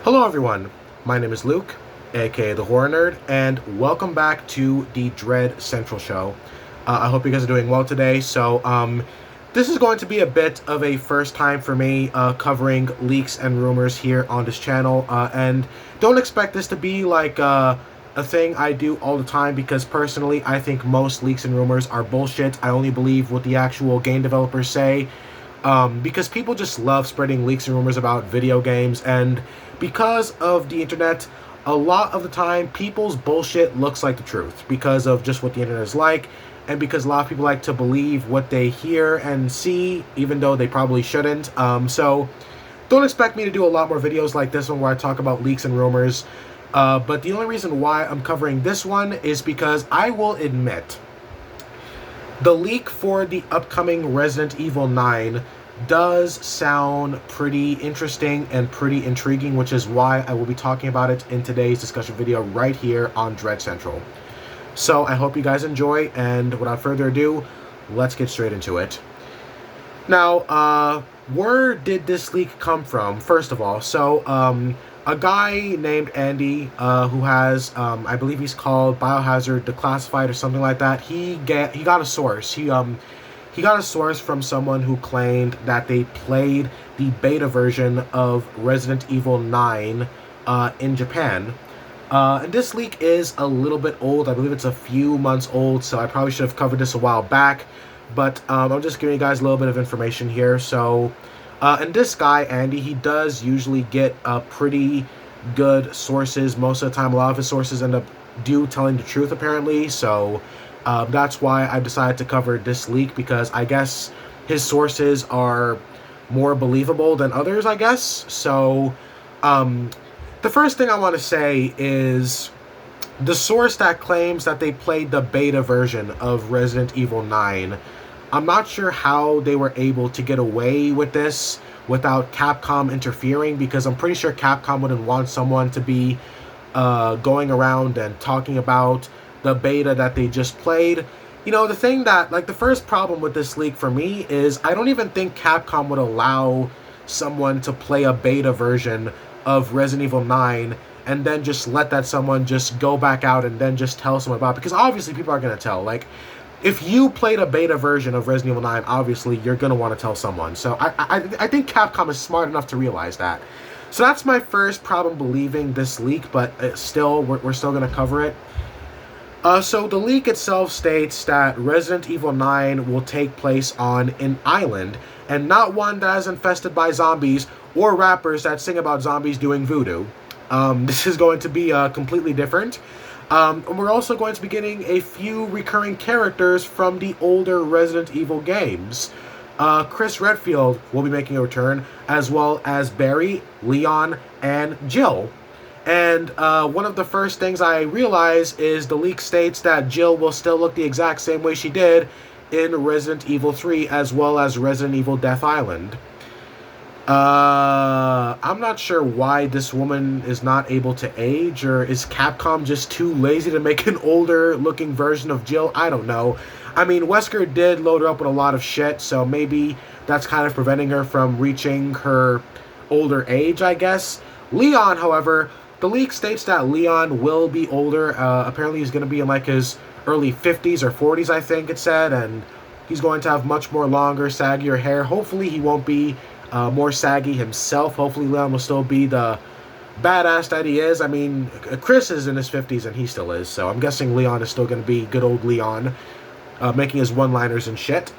Hello everyone, my name is Luke, aka the Horror Nerd, and welcome back to the Dread Central Show. I hope you guys are doing well today. This is going to be a bit of a first time for me covering leaks and rumors here on this channel, and don't expect this to be like a thing I do all the time, because personally I think most leaks and rumors are bullshit. I only believe what the actual game developers say. Because people just love spreading leaks and rumors about video games, and because of the internet, a lot of the time people's bullshit looks like the truth because of just what the internet is like, and because a lot of people like to believe what they hear and see, even though they probably shouldn't. So don't expect me to do a lot more videos like this one where I talk about leaks and rumors, but the only reason why I'm covering this one is because I will admit the leak for the upcoming Resident Evil 9 does sound pretty interesting and pretty intriguing, which is why I will be talking about it in today's discussion video right here on Dread Central. So I hope you guys enjoy, and without further ado, let's get straight into it. Now, where did this leak come from, first of all? A guy named Andy, who has, I believe he's called Biohazard Declassified or something like that. He got a source. He got a source from someone who claimed that they played the beta version of Resident Evil 9 in Japan. And this leak is a little bit old. I believe it's a few months old, so I probably should have covered this a while back. But I'm just giving you guys a little bit of information here. And this guy, Andy, he does usually get pretty good sources. Most of the time, a lot of his sources end up telling the truth, apparently. So that's why I decided to cover this leak, because I guess his sources are more believable than others, I guess. So the first thing I want to say is the source that claims that they played the beta version of Resident Evil 9, I'm not sure how they were able to get away with this without Capcom interfering, because I'm pretty sure Capcom wouldn't want someone to be going around and talking about the beta that they just played. You know, the thing that, like, the first problem with this leak for me is I don't even think Capcom would allow someone to play a beta version of Resident Evil 9 and then just let that someone just go back out and then just tell someone about it, because obviously people are going to tell. Like, if you played a beta version of Resident Evil 9, obviously you're going to want to tell someone. So I think Capcom is smart enough to realize that. So that's my first problem believing this leak, but still, we're still going to cover it. So the leak itself states that Resident Evil 9 will take place on an island, and not one that is infested by zombies or rappers that sing about zombies doing voodoo. This is going to be completely different. And we're also going to be getting a few recurring characters from the older Resident Evil games. Chris Redfield will be making a return, as well as Barry, Leon, and Jill. And one of the first things I realize is the leak states that Jill will still look the exact same way she did in Resident Evil 3, as well as Resident Evil Death Island. I'm not sure why this woman is not able to age, or is Capcom just too lazy to make an older looking version of Jill? I don't know. I mean, Wesker did load her up with a lot of shit, so maybe that's kind of preventing her from reaching her older age, I guess. Leon, however, the leak states that Leon will be older. Apparently he's going to be in like his early 50s or 40s, I think it said, and he's going to have much more longer, saggier hair. Hopefully he won't be more saggy himself. Hopefully Leon will still be the badass that he is. I mean, Chris is in his 50s and he still is, so I'm guessing Leon is still going to be good old Leon, making his one-liners and shit.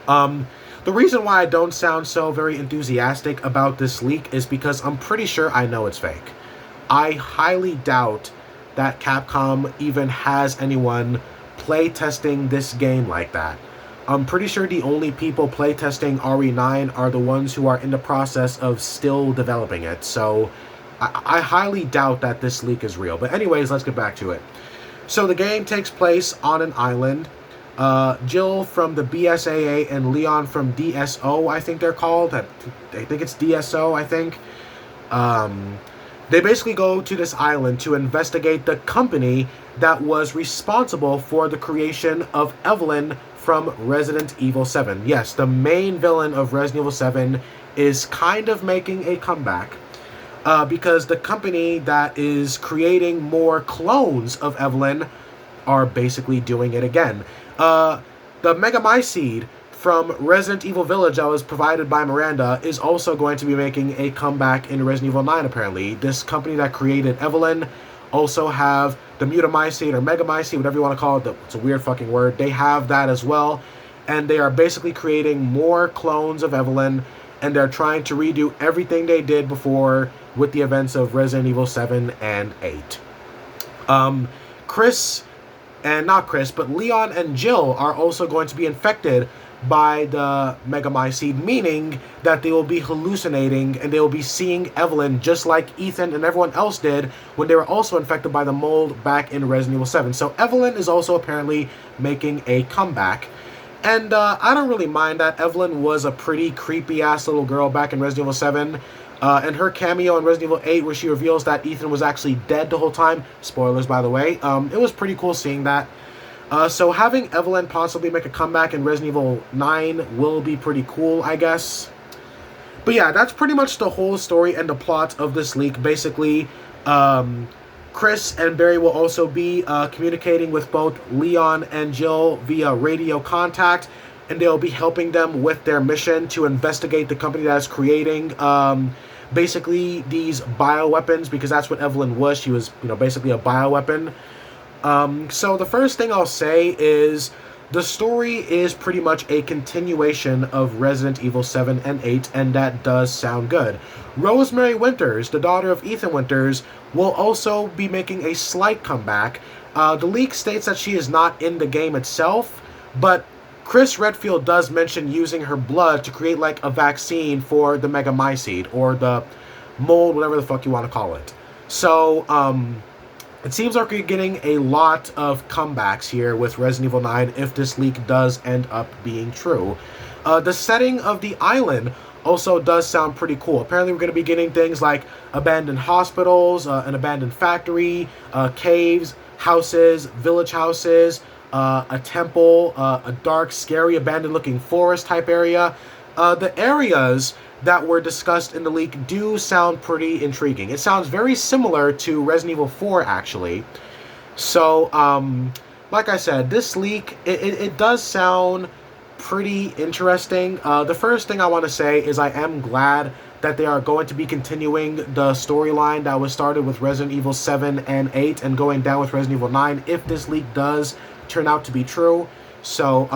The reason why I don't sound so very enthusiastic about this leak is because I'm pretty sure I know it's fake. I highly doubt that Capcom even has anyone playtesting this game like that. I'm pretty sure the only people playtesting RE9 are the ones who are in the process of still developing it. So I highly doubt that this leak is real. But anyways, let's get back to it. So the game takes place on an island. Jill from the BSAA and Leon from DSO, I think they're called. I think it's DSO, I think. They basically go to this island to investigate the company that was responsible for the creation of Evelyn from Resident Evil 7. Yes, the main villain of Resident Evil 7 is kind of making a comeback. because the company that is creating more clones of Evelyn are basically doing it again. The Megamycete from Resident Evil Village that was provided by Miranda is also going to be making a comeback in Resident Evil 9, apparently. This company that created Evelyn also have the Mutamycete or Megamycete, whatever you want to call it. It's a weird fucking word. They have that as well. And they are basically creating more clones of Evelyn, and they're trying to redo everything they did before with the events of Resident Evil 7 and 8. Not Chris, but Leon and Jill are also going to be infected by the Megamycete, meaning that they will be hallucinating and they will be seeing Evelyn just like Ethan and everyone else did when they were also infected by the mold back in Resident Evil 7. So Evelyn is also apparently making a comeback. And I don't really mind that. Evelyn was a pretty creepy-ass little girl back in Resident Evil 7. And her cameo in Resident Evil 8 where she reveals that Ethan was actually dead the whole time. Spoilers, by the way. It was pretty cool seeing that. So having Evelyn possibly make a comeback in Resident Evil 9 will be pretty cool, I guess. But yeah, that's pretty much the whole story and the plot of this leak. Basically, Chris and Barry will also be communicating with both Leon and Jill via radio contact, and they'll be helping them with their mission to investigate the company that is creating basically these bioweapons, because that's what Evelyn was. She was, basically a bioweapon. So the first thing I'll say is the story is pretty much a continuation of Resident Evil 7 and 8, and that does sound good. Rosemary Winters, the daughter of Ethan Winters, will also be making a slight comeback. The leak states that she is not in the game itself, but Chris Redfield does mention using her blood to create like a vaccine for the Megamycete, or the mold, whatever the fuck you want to call it. So, it seems like we're getting a lot of comebacks here with Resident Evil 9 if this leak does end up being true. The setting of the island also does sound pretty cool. Apparently we're going to be getting things like abandoned hospitals, an abandoned factory, caves, houses, village houses, a temple, a dark, scary, abandoned-looking forest type area. The areas that were discussed in the leak do sound pretty intriguing. It sounds very similar to Resident Evil 4, actually. So, like I said, this leak, it does sound pretty interesting. The first thing I want to say is I am glad that they are going to be continuing the storyline that was started with Resident Evil 7 and 8 and going down with Resident Evil 9 if this leak does turn out to be true. So,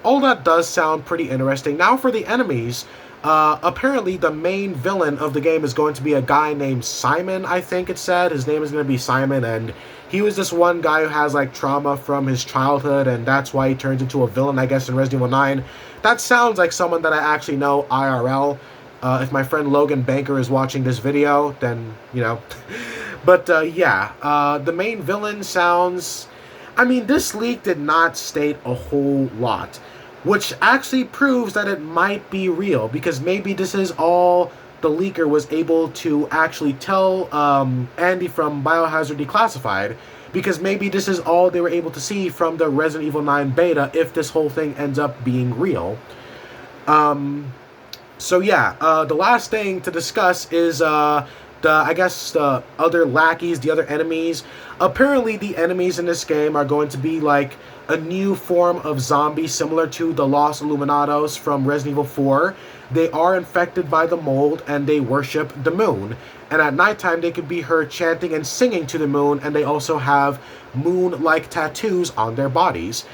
all that does sound pretty interesting. Now for the enemies. Apparently the main villain of the game is going to be a guy named Simon, I think it said. His name is going to be Simon, and he was this one guy who has like trauma from his childhood, and that's why he turns into a villain, I guess, in Resident Evil 9. That sounds like someone that I actually know IRL. If my friend Logan Banker is watching this video, then, But, yeah, the main villain sounds... I mean, this leak did not state a whole lot, which actually proves that it might be real, because maybe this is all the leaker was able to actually tell Andy from Biohazard Declassified, because maybe this is all they were able to see from the Resident Evil 9 beta if this whole thing ends up being real. So yeah, the last thing to discuss is the other lackeys, the other enemies. Apparently the enemies in this game are going to be like a new form of zombie similar to the Los Illuminados from Resident Evil 4. They are infected by the mold and they worship the moon. And at nighttime they could be heard chanting and singing to the moon, and they also have moon-like tattoos on their bodies.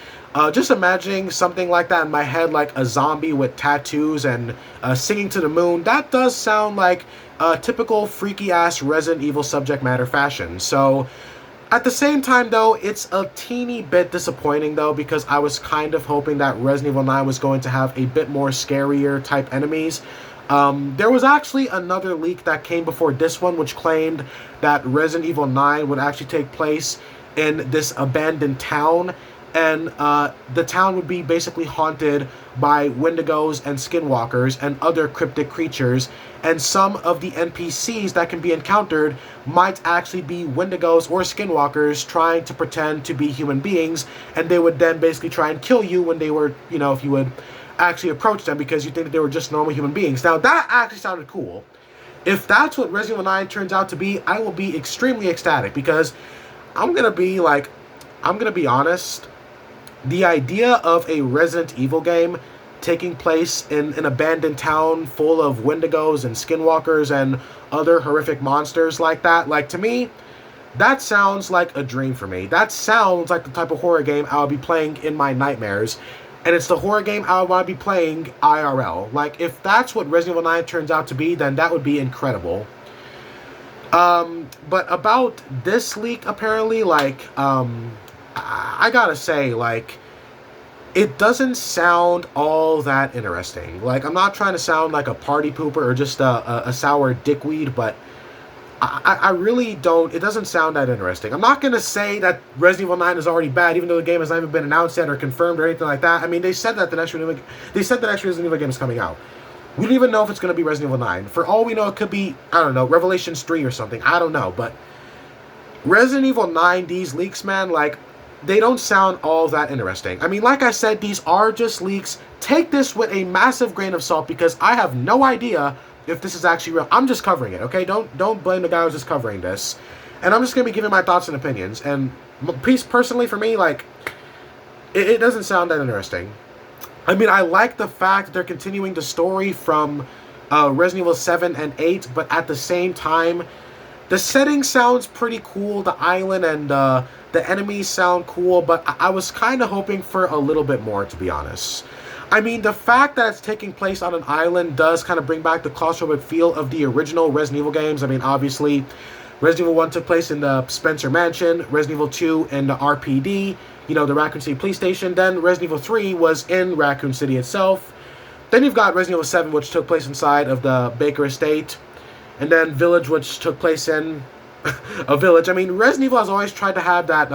Just imagining something like that in my head, like a zombie with tattoos and singing to the moon. That does sound like a typical freaky-ass Resident Evil subject matter fashion. So, at the same time, though, it's a teeny bit disappointing, though, because I was kind of hoping that Resident Evil 9 was going to have a bit more scarier type enemies. There was actually another leak that came before this one, which claimed that Resident Evil 9 would actually take place in this abandoned town, and the town would be basically haunted by Wendigos and Skinwalkers and other cryptic creatures, and some of the NPCs that can be encountered might actually be Wendigos or Skinwalkers trying to pretend to be human beings, and they would then basically try and kill you when they were, if you would actually approach them because you think that they were just normal human beings. Now, that actually sounded cool. if that's what Resident Evil 9 turns out to be, I will be extremely ecstatic, because I'm gonna be like, I'm gonna be honest, the idea of a Resident Evil game taking place in an abandoned town full of Wendigos and Skinwalkers and other horrific monsters like that, like, to me, that sounds like a dream for me. That sounds like the type of horror game I would be playing in my nightmares. And it's the horror game I would want to be playing IRL. Like, if that's what Resident Evil 9 turns out to be, then that would be incredible. But about this leak, apparently, like, I gotta say, like, it doesn't sound all that interesting. Like, I'm not trying to sound like a party pooper or just a sour dickweed, but I really don't. It doesn't sound that interesting. I'm not going to say that Resident Evil 9 is already bad, even though the game has not even been announced yet or confirmed or anything like that. I mean, they said that the next Resident Evil game is coming out. We don't even know if it's going to be Resident Evil 9. For all we know, it could be, I don't know, Revelations 3 or something. I don't know. But Resident Evil 9, these leaks, man, like, they don't sound all that interesting. I mean, like I said, these are just leaks. Take this with a massive grain of salt, because I have no idea if this is actually real. I'm just covering it, okay? Don't blame the guy who's just covering this. And I'm just going to be giving my thoughts and opinions. And personally, for me, like, it doesn't sound that interesting. I mean, I like the fact that they're continuing the story from Resident Evil 7 and 8, but at the same time, the setting sounds pretty cool. The island and the enemies sound cool, but I was kind of hoping for a little bit more, to be honest. I mean, the fact that it's taking place on an island does kind of bring back the claustrophobic feel of the original Resident Evil games. I mean, obviously, Resident Evil 1 took place in the Spencer Mansion, Resident Evil 2 in the RPD, you know, the Raccoon City Police Station. Then Resident Evil 3 was in Raccoon City itself. Then you've got Resident Evil 7, which took place inside of the Baker Estate. And then Village, which took place in a village. I mean, Resident Evil has always tried to have that,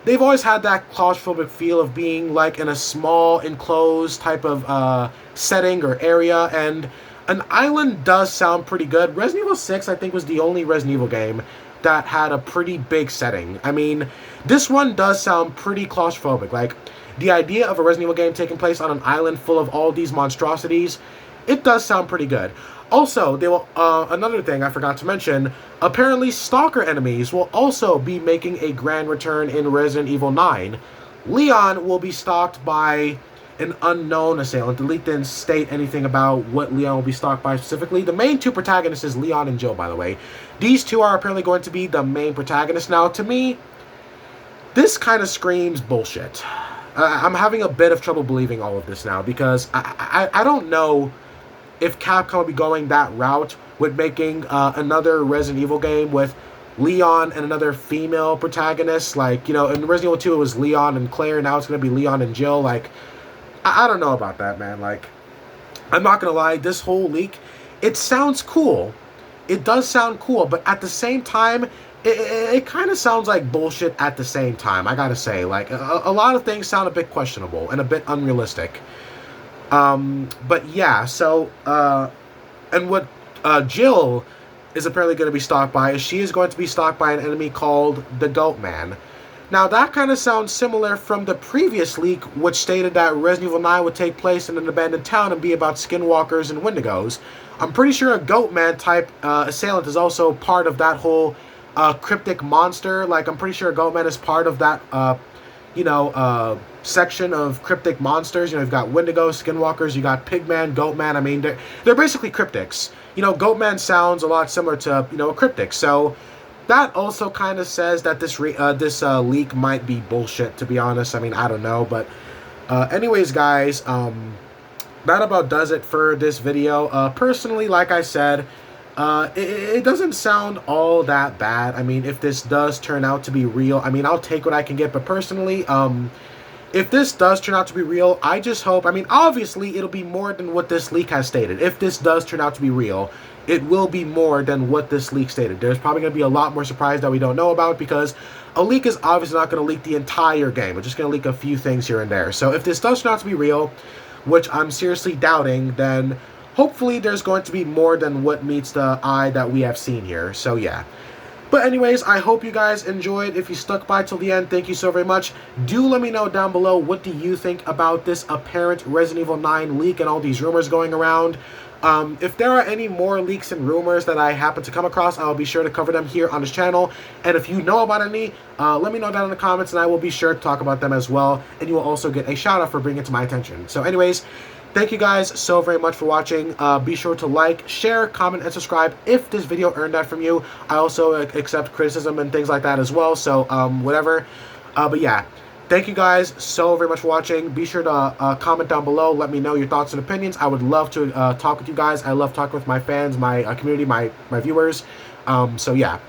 they've always had that claustrophobic feel of being, like, in a small, enclosed type of setting or area, and an island does sound pretty good. Resident Evil 6, I think, was the only Resident Evil game that had a pretty big setting. I mean, this one does sound pretty claustrophobic. Like, the idea of a Resident Evil game taking place on an island full of all these monstrosities, it does sound pretty good. Also, they will, another thing I forgot to mention, apparently Stalker enemies will also be making a grand return in Resident Evil 9. Leon will be stalked by an unknown assailant. The leak didn't state anything about what Leon will be stalked by specifically. The main two protagonists is Leon and Jill, by the way. These two are apparently going to be the main protagonists. Now, to me, this kind of screams bullshit. I'm having a bit of trouble believing all of this now, because I don't know if Capcom would be going that route with making another Resident Evil game with Leon and another female protagonist. Like, you know, in Resident Evil 2 it was Leon and Claire, now it's going to be Leon and Jill. Like, I don't know about that, man. Like, I'm not going to lie, this whole leak, it sounds cool. It does sound cool, but at the same time, it kind of sounds like bullshit at the same time, I gotta say. Like, a lot of things sound a bit questionable and a bit unrealistic. But yeah, so, and what Jill is apparently going to be stalked by is she is going to be stalked by an enemy called the Goat Man. Now, that kind of sounds similar from the previous leak, which stated that Resident Evil 9 would take place in an abandoned town and be about skinwalkers and wendigos. I'm pretty sure a Goat Man type assailant is also part of that whole cryptic monster. Like, I'm pretty sure a Goat Man is part of that, section of cryptic monsters. You know, you've got Wendigos, Skinwalkers, you got Pigman, Goatman. I mean, they're basically cryptics. You know, Goatman sounds a lot similar to, you know, a cryptic. So that also kind of says that this leak might be bullshit, to be honest. I mean, I don't know. But anyways, guys, that about does it for this video. Personally, like I said, it doesn't sound all that bad. I mean, if this does turn out to be real, I mean, I'll take what I can get. But personally, if this does turn out to be real, I just hope, I mean, obviously, it'll be more than what this leak has stated. If this does turn out to be real, it will be more than what this leak stated. There's probably going to be a lot more surprise that we don't know about, because a leak is obviously not going to leak the entire game. It's just going to leak a few things here and there. So if this does turn out to be real, which I'm seriously doubting, then hopefully there's going to be more than what meets the eye that we have seen here. So yeah. But anyways, I hope you guys enjoyed. If you stuck by till the end, thank you so very much. Do let me know down below, what do you think about this apparent Resident Evil 9 leak and all these rumors going around? If there are any more leaks and rumors that I happen to come across, I'll be sure to cover them here on this channel. And if you know about any, let me know down in the comments, and I will be sure to talk about them as well. And you will also get a shout out for bringing it to my attention. So anyways, thank you guys so very much for watching. Be sure to like, share, comment, and subscribe if this video earned that from you. I also accept criticism and things like that as well, so whatever. But yeah, thank you guys so very much for watching. Be sure to comment down below. Let me know your thoughts and opinions. I would love to talk with you guys. I love talking with my fans, my community, my viewers. So yeah.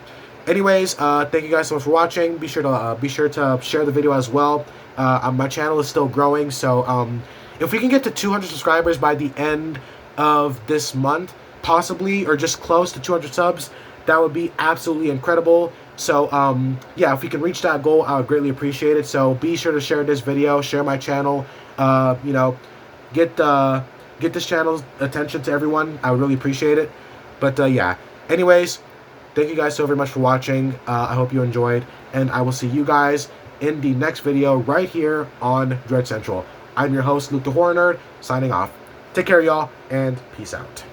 Anyways, thank you guys so much for watching. Be sure to share the video as well. My channel is still growing, so if we can get to 200 subscribers by the end of this month, possibly, or just close to 200 subs, that would be absolutely incredible. So, yeah, if we can reach that goal, I would greatly appreciate it. So be sure to share this video, share my channel, you know, get this channel's attention to everyone. I would really appreciate it. But, yeah, anyways, thank you guys so very much for watching. I hope you enjoyed, and I will see you guys in the next video right here on Dread Central. I'm your host, Luke the Horror Nerd, signing off. Take care, y'all, and peace out.